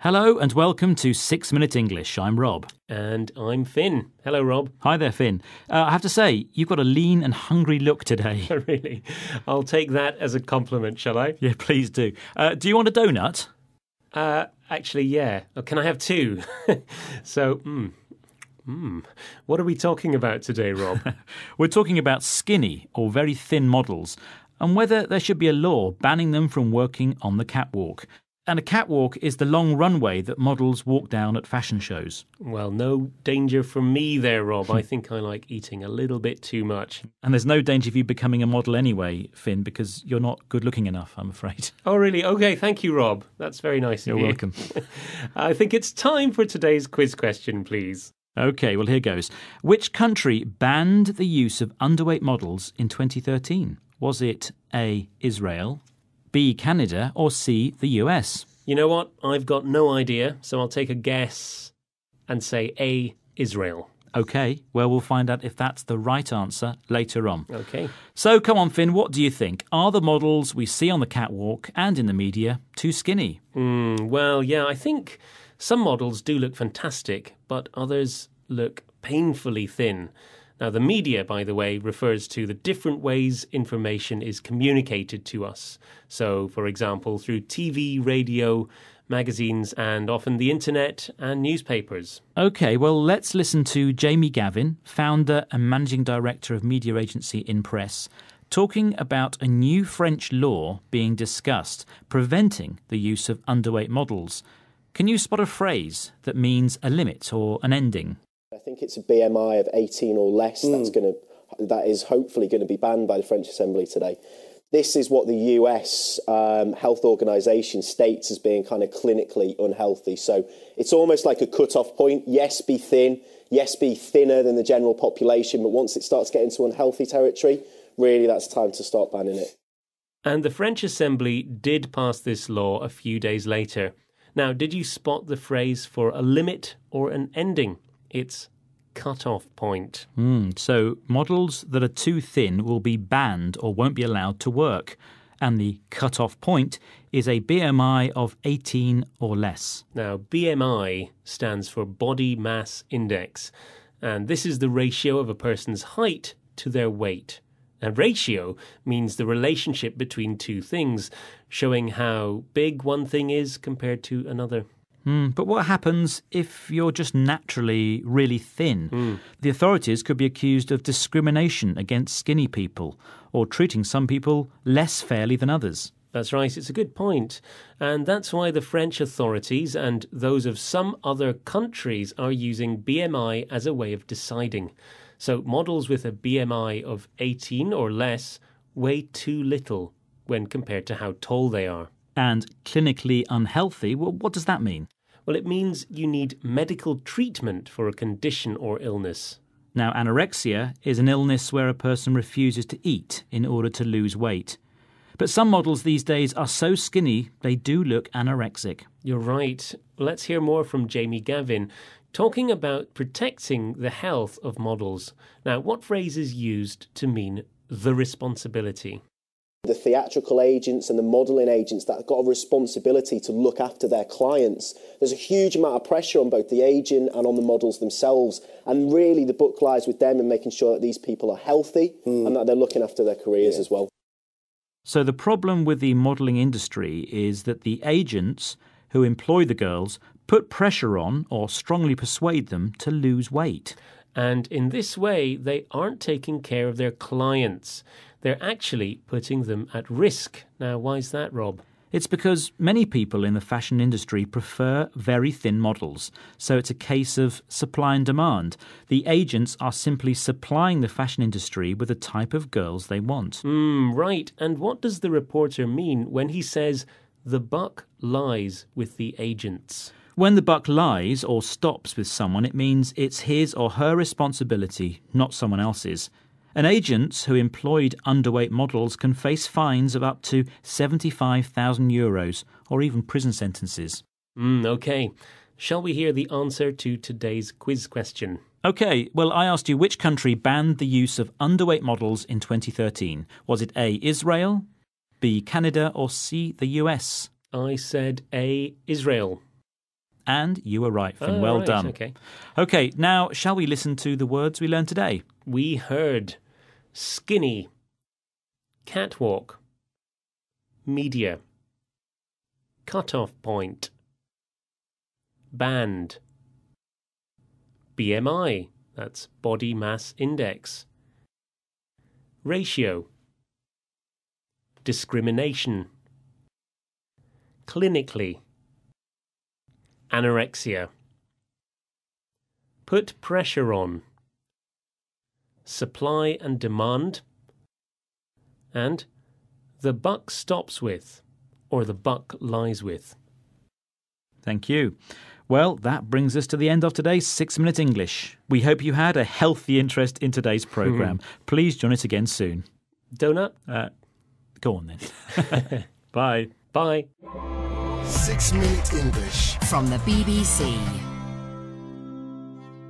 Hello and welcome to 6 Minute English. I'm Rob. And I'm Finn. Hello, Rob. Hi there, Finn. I have to say, you've got a lean and hungry look today. Really? I'll take that as a compliment, shall I? Yeah, please do. Do you want a donut? Actually, yeah. Oh, can I have two? So, what are we talking about today, Rob? We're talking about skinny or very thin models and whether there should be a law banning them from working on the catwalk. And a catwalk is the long runway that models walk down at fashion shows. Well, no danger for me there, Rob. I think I like eating a little bit too much. And there's no danger of you becoming a model anyway, Finn, because you're not good looking enough, I'm afraid. Oh, really? Okay, thank you, Rob. That's very nice of you. You're welcome. I think it's time for today's quiz question, please. OK, well, here goes. Which country banned the use of underweight models in 2013? Was it A, Israel, B, Canada, or C, the US? You know what? I've got no idea, so I'll take a guess and say A, Israel. OK, well, we'll find out if that's the right answer later on. OK. So come on, Finn, what do you think? Are the models we see on the catwalk and in the media too skinny? Well, yeah, I think some models do look fantastic, but others look painfully thin. Now, the media, by the way, refers to the different ways information is communicated to us. So, for example, through TV, radio, magazines, and often the internet and newspapers. OK, well, let's listen to Jamie Gavin, founder and managing director of media agency InPress, talking about a new French law being discussed preventing the use of underweight models. Can you spot a phrase that means a limit or an ending? I think it's a BMI of 18 or less that is hopefully going to be banned by the French Assembly today. This is what the US health organisation states as being kind of clinically unhealthy. So it's almost like a cut-off point. Yes, be thin. Yes, be thinner than the general population. But once it starts getting to unhealthy territory, really that's time to start banning it. And the French Assembly did pass this law a few days later. Now, did you spot the phrase for a limit or an ending? It's cut-off point. So models that are too thin will be banned or won't be allowed to work. And the cut-off point is a BMI of 18 or less. Now, BMI stands for Body Mass Index, and this is the ratio of a person's height to their weight. And ratio means the relationship between two things, showing how big one thing is compared to another. But what happens if you're just naturally really thin? The authorities could be accused of discrimination against skinny people or treating some people less fairly than others. That's right, it's a good point. And that's why the French authorities and those of some other countries are using BMI as a way of deciding. So models with a BMI of 18 or less weigh too little when compared to how tall they are. And clinically unhealthy, well, what does that mean? Well, it means you need medical treatment for a condition or illness. Now, anorexia is an illness where a person refuses to eat in order to lose weight. But some models these days are so skinny they do look anorexic. You're right. Let's hear more from Jamie Gavin, talking about protecting the health of models. Now, what phrase is used to mean the responsibility? The theatrical agents and the modelling agents that have got a responsibility to look after their clients. There's a huge amount of pressure on both the agent and on the models themselves. And really the book lies with them in making sure that these people are healthy and that they're looking after their careers as well. So the problem with the modelling industry is that the agents who employ the girls put pressure on or strongly persuade them to lose weight. And in this way, they aren't taking care of their clients. They're actually putting them at risk. Now, why is that, Rob? It's because many people in the fashion industry prefer very thin models. So it's a case of supply and demand. The agents are simply supplying the fashion industry with the type of girls they want. Right. And what does the reporter mean when he says the buck lies with the agents? When the buck lies or stops with someone, it means it's his or her responsibility, not someone else's. And agents who employed underweight models can face fines of up to €75,000 or even prison sentences. OK. Shall we hear the answer to today's quiz question? OK, well, I asked you which country banned the use of underweight models in 2013. Was it A, Israel, B, Canada, or C, the US? I said A, Israel. and you were right, Finn. Well done. Okay. Okay, now shall we listen to the words we learned today? We heard skinny, catwalk, media, cut-off point, band, BMI, that's body mass index, ratio, discrimination, clinically, anorexia, put pressure on, supply and demand, and the buck stops with, or the buck lies with. Thank you. Well, that brings us to the end of today's 6 Minute English. We hope you had a healthy interest in today's programme. Please join us again soon. Donut? Go on then. Bye. Bye. 6 Minute English from the BBC.